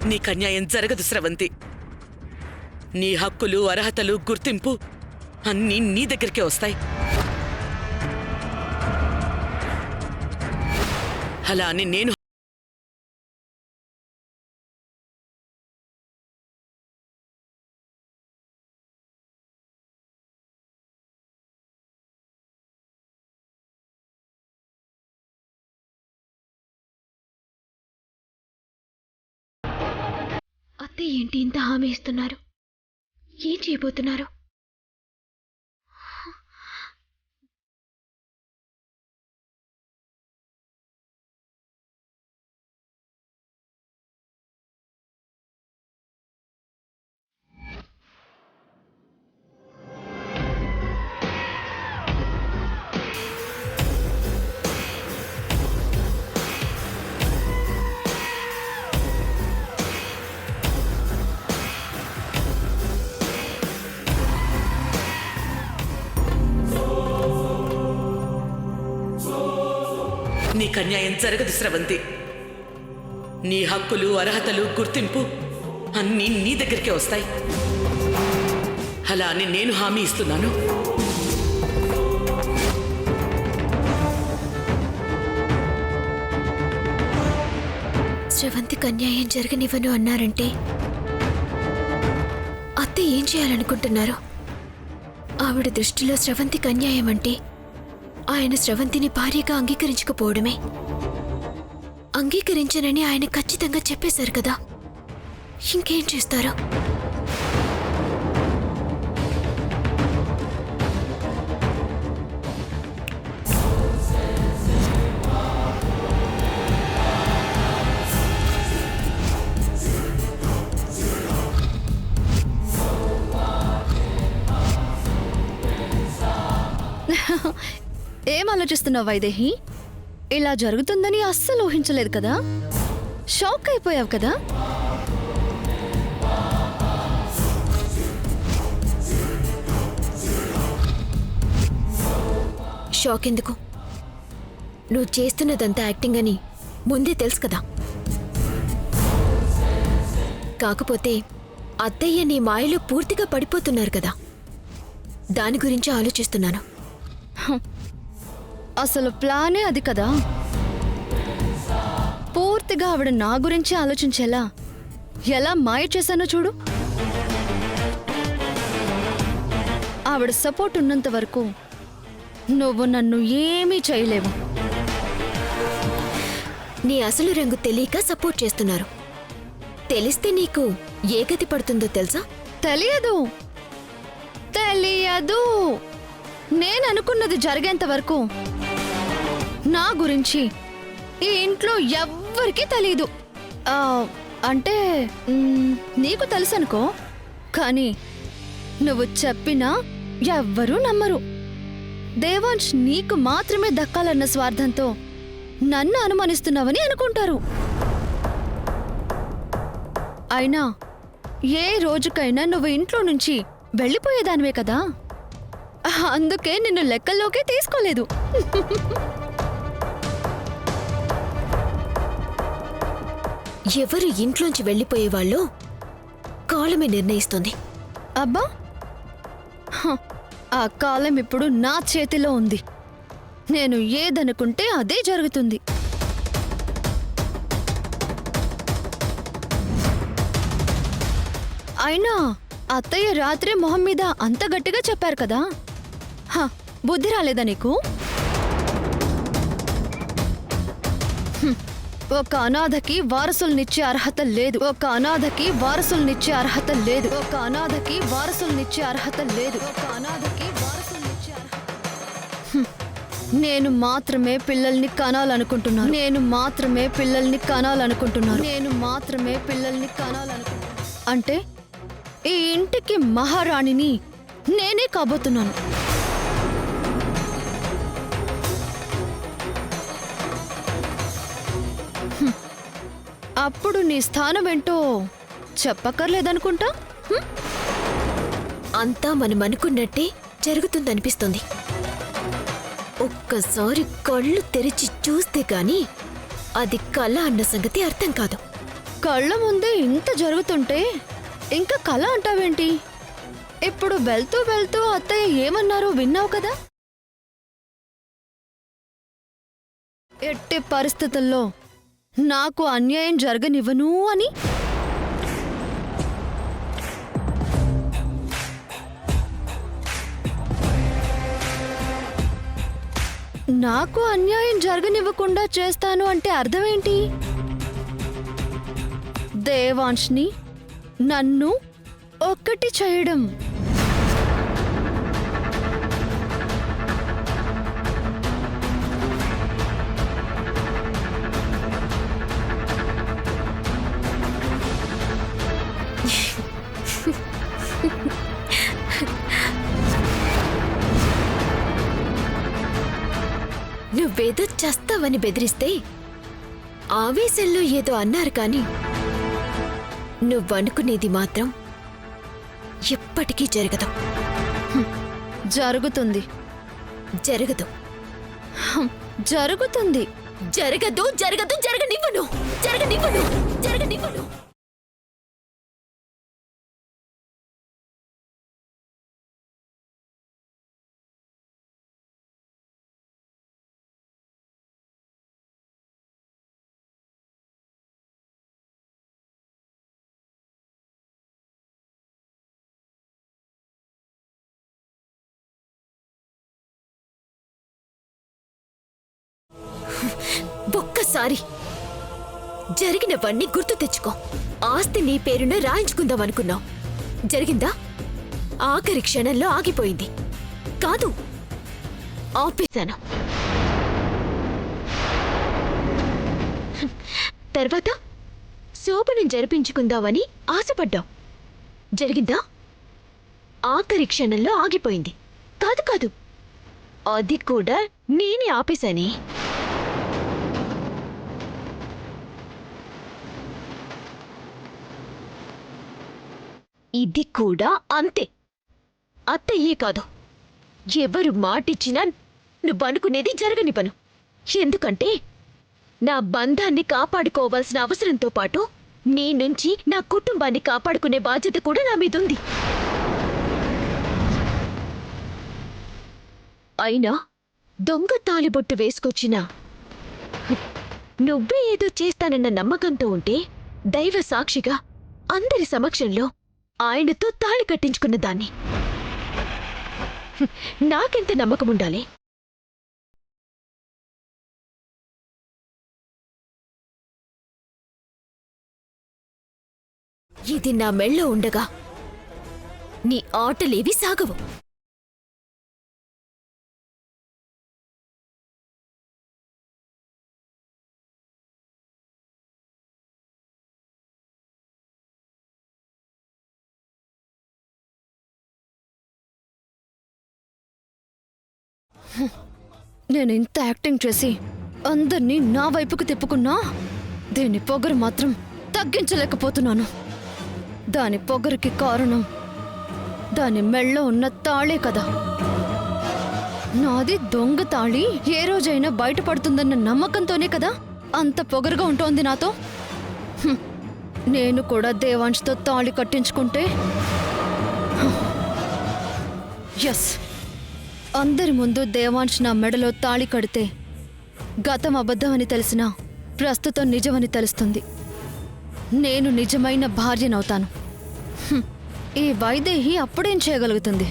నీకన్యాయం జరగదు స్రవంతి. నీ హక్కులు, అర్హతలు, గుర్తింపు అన్నీ నీ దగ్గరికే వస్తాయి. అలా అని నేను అత్తయ్య ఏంటి ఇంత హామీ ఇస్తున్నారు? ఏం చేయబోతున్నారు? నీకన్యాయం జరగదు స్రవంతి. నీ హక్కులు, అర్హతలు, గుర్తింపు అన్నీ నీ దగ్గరికే వస్తాయి. అలా అని నేను హామీ ఇస్తున్నాను. స్రవంతికి అన్యాయం జరగనివ్వను అన్నారంటే అత్త ఏం చేయాలనుకుంటున్నారు? ఆవిడ దృష్టిలో స్రవంతికి అన్యాయం అంటే ఆయన స్రవంతిని భార్యగా అంగీకరించకపోవడమే. అంగీకరించనని ఆయన ఖచ్చితంగా చెప్పేశారు కదా, ఇంకేం చేస్తారు? ఏం ఆలోచిస్తున్నావు వైదేహి? ఇలా జరుగుతుందని అస్సలు ఊహించలేదు కదా? షాక్ అయిపోయావు కదా? షాక్ ఎందుకు? నువ్వు చేస్తున్నదంతా యాక్టింగ్ అని ముందే తెలుసు కదా. కాకపోతే అత్తయ్య నీ మాయలో పూర్తిగా పడిపోతున్నారు కదా, దాని గురించి ఆలోచిస్తున్నాను. అసలు ప్లానే అది కదా. పూర్తిగా ఆవిడ నా గురించి ఆలోచించేలా ఎలా మాయ చేశానో చూడు. ఆవిడ సపోర్ట్ ఉన్నంత వరకు నువ్వు నన్ను ఏమీ చేయలేవు. నీ అసలు రంగు తెలియక సపోర్ట్ చేస్తున్నారు. తెలిస్తే నీకు ఏ గతి పడుతుందో తెలుసా? తెలియదు. నేను అనుకున్నది జరిగేంత వరకు నా గురించి ఈ ఇంట్లో ఎవ్వరికీ తెలీదు. అంటే నీకు తెలుసనుకో, కానీ నువ్వు చెప్పినా ఎవ్వరూ నమ్మరు. దేవాంశ్ నీకు మాత్రమే దక్కాలన్న స్వార్థంతో నన్ను అనుమానిస్తున్నావని అనుకుంటారు. అయినా ఏ రోజుకైనా నువ్వు ఇంట్లో నుంచి వెళ్ళిపోయేదానివే కదా, అందుకే నిన్ను లెక్కల్లోకే తీసుకోలేదు. ఎవరు ఇంట్లోంచి వెళ్ళిపోయేవాళ్ళో కాలమే నిర్ణయిస్తుంది. అబ్బా, ఆ కాలం ఇప్పుడు నా చేతిలో ఉంది. నేను ఏదనుకుంటే అదే జరుగుతుంది. అయినా అత్తయ్య రాత్రి మొహం మీద అంత గట్టిగా చెప్పారు కదా, బుద్ధి రాలేదా నీకు? ఒక అనాథకి వారసుల్నిచ్చే అర్హత లేదు. ఒక అనాథకి వారసుల్నిచ్చే అర్హత లేదు. ఒక అనాథకి వారసుల్నిచ్చే అర్హత లేదు. ఒక అనాథకి వారసుల్నిచ్చే అర్హత. నేను మాత్రమే పిల్లల్ని కనాలనుకుంటున్నాను. నేను మాత్రమే పిల్లల్ని కనాలనుకుంటున్నాను. నేను మాత్రమే పిల్లల్ని కనాలనుకుంటున్నాను. అంటే ఈ ఇంటికి మహారాణిని నేనే కాబోతున్నాను. అప్పుడు నీ స్థానం ఏంటో చెప్పక్కర్లేదనుకుంటా. అంతా మనం అనుకున్నట్టే జరుగుతుందనిపిస్తుంది. ఒక్కసారి కళ్ళు తెరిచి చూస్తే గాని అది కళ అన్న సంగతి అర్థం కాదు. కళ్ళ ముందే ఇంత జరుగుతుంటే ఇంకా కళ అంటావేంటి? ఇప్పుడు వెళ్తూ వెళ్తూ అత్తయ్య ఏమన్నారో విన్నావు కదా? ఎట్టి పరిస్థితుల్లో నాకు అన్యాయం జరగనివ్వను అని. నాకు అన్యాయం జరగనివ్వకుండా చేస్తాను అంటే అర్థమేంటి? దేవాంష్ని నన్ను ఒక్కటి చేయడం. నువ్వేదో చస్తావని బెదిరిస్తే ఆవేశంలో ఏదో అన్నారు కానీ నువ్వనుకునేది మాత్రం ఎప్పటికీ జరగదు. జరుగుతుంది. జరగదు. జరుగుతుంది. జరగదు. జరగదు. జరగనివ్వను. జరగనివ్వను. జరగనివ్వను. ఒక్కసారి జరిగినవన్నీ గుర్తు తెచ్చుకో. ఆస్తి నీ పేరున రాయించుకుందాం అనుకున్నావు. జరిగిందా? ఆఖరి క్షణంలో ఆగిపోయింది. కాదు, ఆపేశాను. తర్వాత శోభనం జరిపించుకుందామని ఆశపడ్డావు. జరిగిందా? ఆఖరి క్షణంలో ఆగిపోయింది. కాదు కాదు, అది కూడా నేనే ఆపేశానే. ఇది కూడా అంతే. అత్తయ్యే కాదు, ఎవరు మాటిచ్చినా నువ్వనుకునేది జరగని పను. ఎందుకంటే నా బంధాన్ని కాపాడుకోవాల్సిన అవసరంతో పాటు నీ నుంచి నా కుటుంబాన్ని కాపాడుకునే బాధ్యత కూడా నా మీదుంది. అయినా దొంగ తాలిబొట్టు వేసుకొచ్చినా నువ్వే ఏదో చేస్తానన్న నమ్మకంతో ఉంటే దైవ సాక్షిగా అందరి సమక్షంలో ఆయనతో తాళి కట్టించుకున్న దాన్ని. నాకెంత నమ్మకముండాలి? ఇది నా మెళ్ళో ఉండగా నీ ఆటలేవి సాగవు. నేను ఇంత యాక్టింగ్ చేసి అందర్నీ నా వైపుకు తిప్పుకున్నా దీని పొగరు మాత్రం తగ్గించలేకపోతున్నాను. దాని పొగరుకి కారణం దాని మెళ్ళో ఉన్న తాళే కదా. నాది దొంగ తాళి ఏ రోజైనా బయటపడుతుందన్న నమ్మకంతోనే కదా అంత పొగరుగా ఉంటోంది నాతో. నేను కూడా దేవాంష్తో తాళి కట్టించుకుంటే ఎస్, అందరి ముందు దేవాంశ్ నా మెడలో తాళి కడితే గతం అబద్ధమని తెలిసినా ప్రస్తుతం నిజమని తెలుస్తుంది. నేను నిజమైన భార్యనవుతాను. ఈ వైదేహి అప్పుడేం చేయగలుగుతుంది?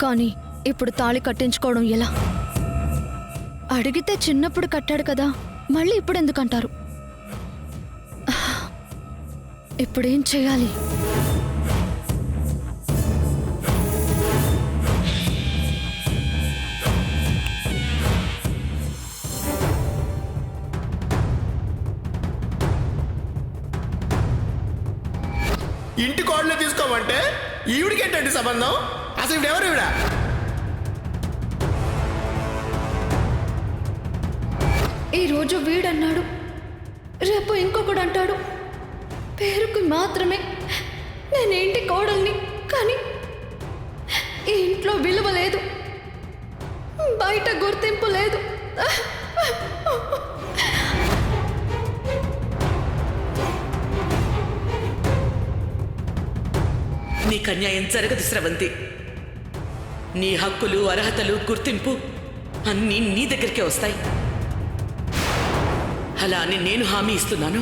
కానీ ఇప్పుడు తాళి కట్టించుకోవడం ఎలా? అడిగితే చిన్నప్పుడు కట్టాడు కదా, మళ్ళీ ఇప్పుడెందుకంటారు? ఇప్పుడేం చేయాలి? ఇంటి కోడలు తీసుకోమంటే ఈవిడికి ఏంటండి సంబంధం? అసలు ఇవిడెవరు? ఈవిడ ఈరోజు వీడన్నాడు, రేపు ఇంకొకడు అంటాడు. పేరుకు మాత్రమే నేనేంటి కోడల్ని, కానీ ఈ ఇంట్లో విలువ లేదు, బయట గుర్తింపు లేదు. నీకు అన్యాయం జరగదు స్రవంతి. నీ హక్కులు, అర్హతలు, గుర్తింపు అన్నీ నీ దగ్గరికే వస్తాయి. అలా అని నేను హామీ ఇస్తున్నాను.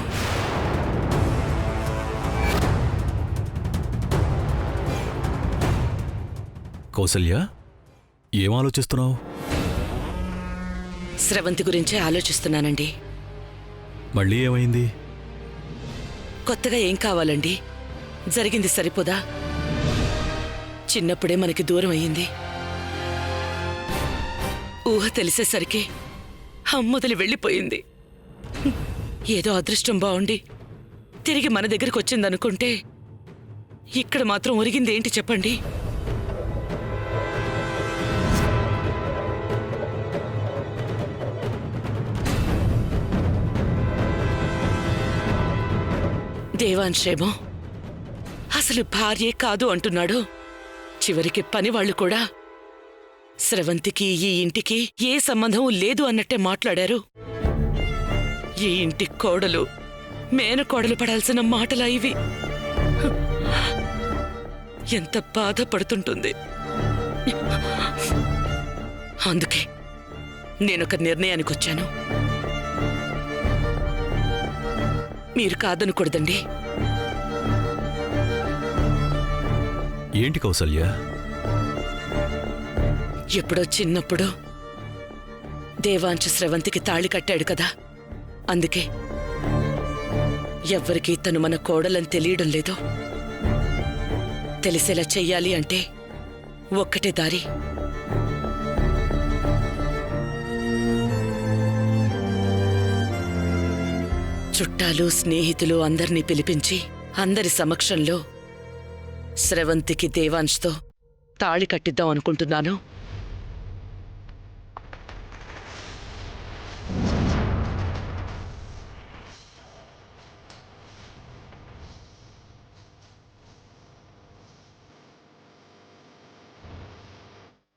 కౌసల్య, ఏం ఆలోచిస్తున్నావు? స్రవంతి గురించే ఆలోచిస్తున్నానండి. మళ్ళీ ఏమైంది? కొత్తగా ఏం కావాలండి? జరిగింది సరిపోదా? చిన్నప్పుడే మనకి దూరం అయ్యింది. ఊహ తెలిసేసరికి అమ్మొదలి వెళ్ళిపోయింది. ఏదో అదృష్టం బాగుండి తిరిగి మన దగ్గరికి వచ్చిందనుకుంటే ఇక్కడ మాత్రం ఒరిగిందేంటి చెప్పండి? దేవాంశేమో అసలు భార్యే కాదు అంటున్నాడు. చివరికి పనివాళ్లు కూడా స్రవంతికి ఈ ఇంటికి ఏ సంబంధం లేదు అన్నట్టే మాట్లాడారు. ఈ ఇంటి కోడలు, మేనకోడలు పడాల్సిన మాటలా ఇవి? ఎంత బాధపడుతుంటుంది. అందుకే నేనొక నిర్ణయానికి వచ్చాను. మీరు కాదనకూడదండి. ఏంటి కౌసల్య? ఎప్పుడో చిన్నప్పుడు దేవాంశ స్రవంతికి తాళి కట్టాడు కదా, అందుకే ఎవ్వరికీ తను మన కోడలని తెలియడం లేదు. తెలిసేలా చెయ్యాలి అంటే ఒక్కటే దారి. చుట్టాలు, స్నేహితులు అందర్నీ పిలిపించి అందరి సమక్షంలో స్రవంతికి దేవాంశ్తో తాళి కట్టిద్దాం అనుకుంటున్నాను.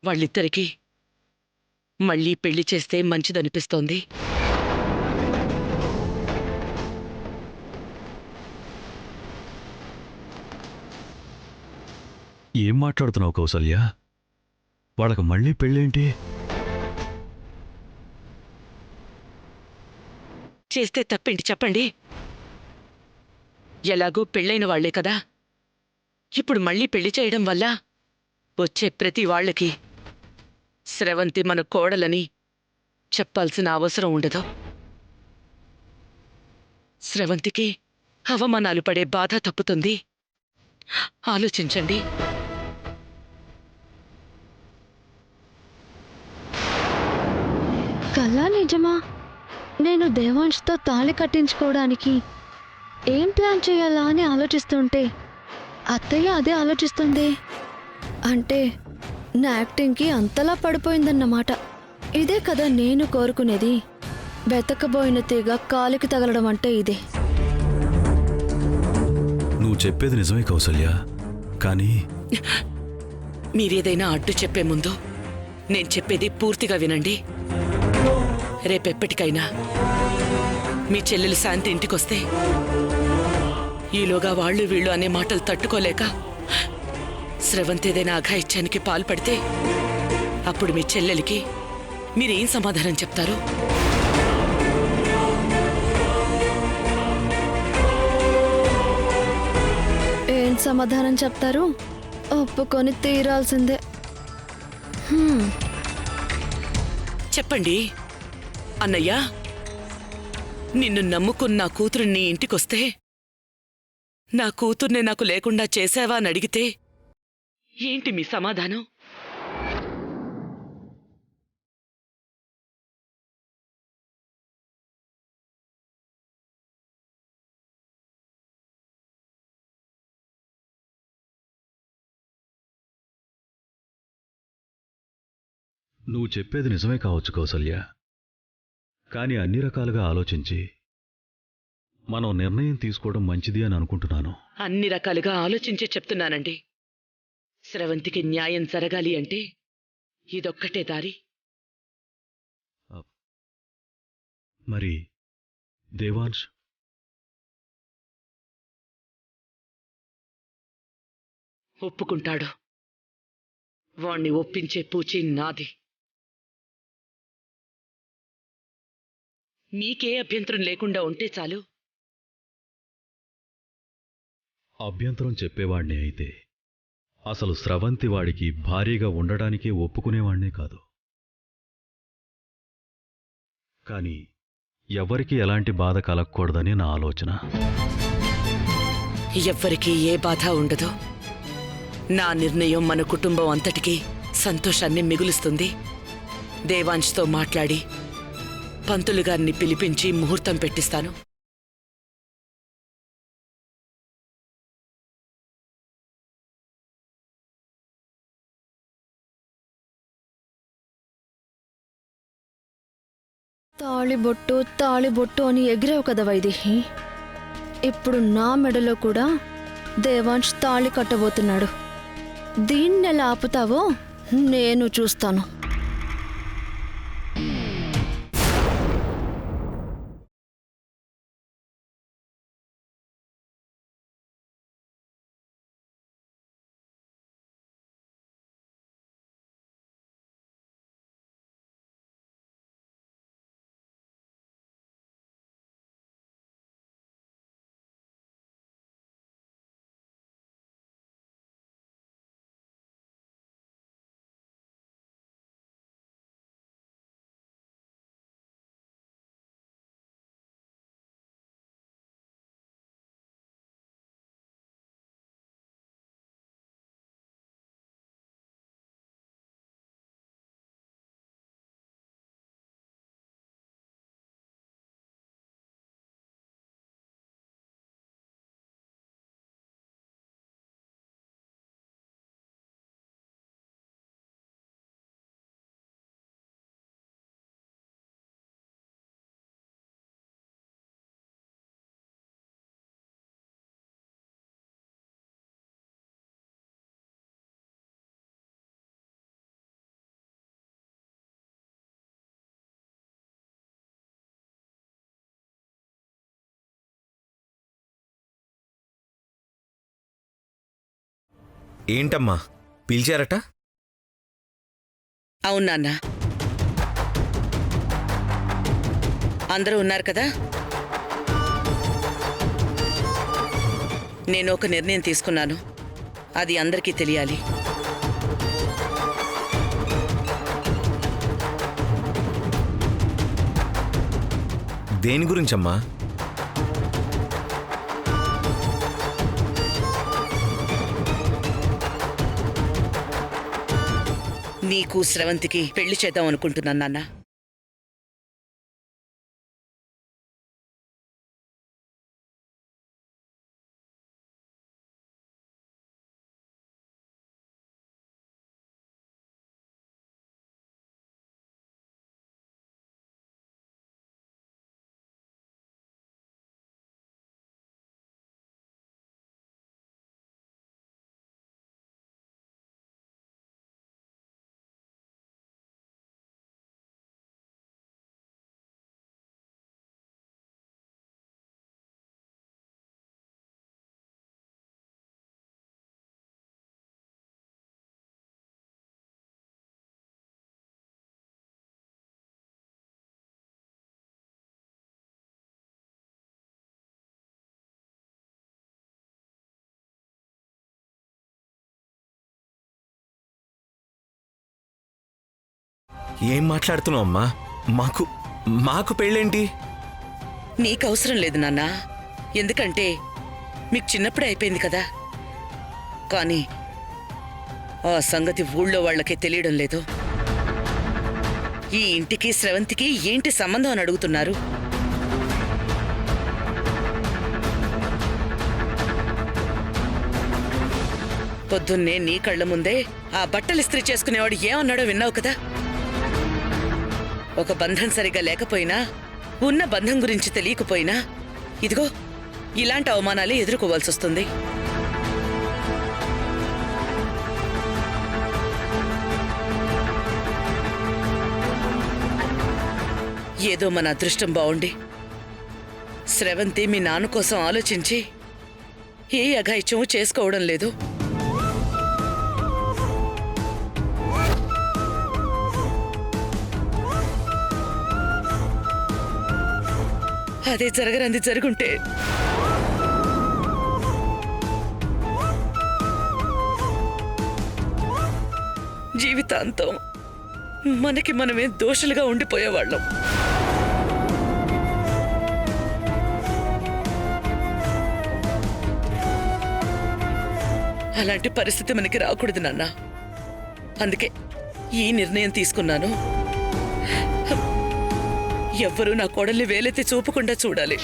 వాళ్ళిద్దరికీ మళ్ళీ పెళ్లి చేస్తే మంచిదనిపిస్తోంది. ఏం మాట్లాడుతున్నావు కౌసల్య? వాళ్ళకు మళ్ళీ పెళ్ళేంటి? చేస్తే తప్పేంటి చెప్పండి? ఎలాగూ పెళ్ళైన వాళ్లే కదా. ఇప్పుడు మళ్ళీ పెళ్లి చేయడం వల్ల వచ్చే ప్రతి వాళ్ళకి స్రవంతి మన కోడలని చెప్పాల్సిన అవసరం ఉండదు. స్రవంతికి అవమానాలు పడే బాధ తప్పుతుంది. ఆలోచించండి. కల్లా నిజమా? నేను దేవాంష్తో తాళి కట్టించుకోవడానికి ఏం ప్లాన్ చేయాలా అని ఆలోచిస్తుంటే అత్తయ్య అదే ఆలోచిస్తుంది. అంటే నా యాక్టింగ్కి అంతలా పడిపోయిందన్నమాట. ఇదే కదా నేను కోరుకునేది. వెతకబోయిన తీగ కాలికి తగలడం అంటే ఇదే. నువ్వు చెప్పేది నిజమే కౌసల్య, కానీ మీరేదైనా అడ్డు చెప్పే ముందు నేను చెప్పేది పూర్తిగా వినండి. రేపెప్పటికైనా మీ చెల్లెలు శాంతి ఇంటికొస్తే ఈలోగా వాళ్ళు వీళ్ళు అనే మాటలు తట్టుకోలేక స్రవంతి ఏదైనా అఘాయిత్యానికి పాల్పడితే అప్పుడు మీ చెల్లెలికి మీరేం సమాధానం చెప్తారు? ఏం సమాధానం చెప్తారు? ఒప్పుకొని తీరాల్సిందే. చెప్పండి. అన్నయ్య, నిన్ను నమ్ముకున్న నా కూతురు నీ ఇంటికొస్తే నా కూతుర్నే నాకు లేకుండా చేశావా అని అడిగితే ఏంటి మీ సమాధానం? నువ్వు చెప్పేది నిజమే కావచ్చు కౌసల్య, కానీ అన్ని రకాలుగా ఆలోచించి మనం నిర్ణయం తీసుకోవడం మంచిది అని అనుకుంటున్నాను. అన్ని రకాలుగా ఆలోచించే చెప్తున్నానండి. స్రవంతికి న్యాయం జరగాలి అంటే ఇదొక్కటే దారి. మరి దేవాంశ్? ఒప్పుకుంటాడు. వాణ్ణి ఒప్పించే పూచి నాది. మీకే అభ్యంతరం లేకుండా ఉంటే చాలు. అభ్యంతరం చెప్పేవాణ్ణి అయితే అసలు స్రవంతి వాడికి భారీగా ఉండడానికే ఒప్పుకునేవాణ్ణే కాదు. కాని ఎవ్వరికీ ఎలాంటి బాధ కలగకూడదని నా ఆలోచన. ఎవ్వరికీ ఏ బాధ ఉండదు. నా నిర్ణయం మన కుటుంబం అంతటికీ సంతోషాన్ని మిగులుస్తుంది. దేవాంశ్తో మాట్లాడి పంతులు గారిని పిలిపించి ముహూర్తం పెట్టిస్తాను. తాళిబొట్టు అని ఎగిరావు కదా వైదేహి. ఇప్పుడు నా మెడలో కూడా దేవాంశ్ తాళి కట్టబోతున్నాడు. దీన్నెలా ఆపుతావో నేను చూస్తాను. ఏంటమ్మా పిలిచారట? అవును నాన్న. అందరూ ఉన్నారు కదా. నేను ఒక నిర్ణయం తీసుకున్నాను. అది అందరికీ తెలియాలి. దేని గురించమ్మా? నీకు స్రవంతికి పెళ్లి చేద్దాం అనుకుంటున్నాను నాన్న. ఏం మాట్లాడుతున్నావు అమ్మా? మాకు పెళ్ళేంటి? నీకు అవసరం లేదు నాన్న. ఎందుకంటే మీకు చిన్నప్పుడే అయిపోయింది కదా. కానీ ఆ సంగతి ఊళ్ళో వాళ్ళకే తెలియడం లేదు. ఈ ఇంటికి స్రవంతికి ఏంటి సంబంధం అని అడుగుతున్నారు. పొద్దున్నే నీ కళ్ళ ముందే ఆ బట్టలు ఇస్త్రీ చేసుకునేవాడు ఏమన్నాడో విన్నావు కదా. ఒక బంధం సరిగా లేకపోయినా, ఉన్న బంధం గురించి తెలియకపోయినా ఇదిగో ఇలాంటి అవమానాలే ఎదుర్కోవాల్సి వస్తుంది. ఏదో మన అదృష్టం బావుండి స్రవంతి మీ నాన్న కోసం ఆలోచించి ఏ అఘాయిత్యం చేసుకోవడం లేదు. అదే జరగరంది జరుగుంటే జీవితాంతం మనకి మనమే దోషులుగా ఉండిపోయేవాళ్ళం. అలాంటి పరిస్థితి మనకి రాకూడదు నాన్న. అందుకే ఈ నిర్ణయం తీసుకున్నాను. ఎవ్వరూ నా కోడల్ని వేలెత్తి చూపకుండా చూడాలి.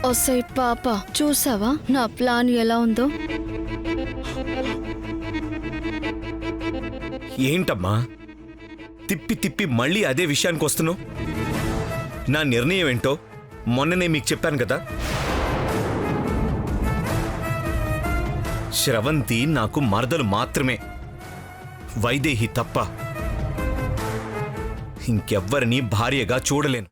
ఒసై పాప, చూసావా నా ప్లాన్ ఎలా ఉందో? ఏంటమ్మా తిప్పి తిప్పి మళ్ళీ అదే విషయానికి వస్తున్నావు? నా నిర్ణయం ఏంటో మొన్ననే మీకు చెప్పాను కదా. శ్రవంతి నాకు మరదలు మాత్రమే, వైదేహి తప్ప ఇంకెవ్వరినీ భార్యగా చూడలేను.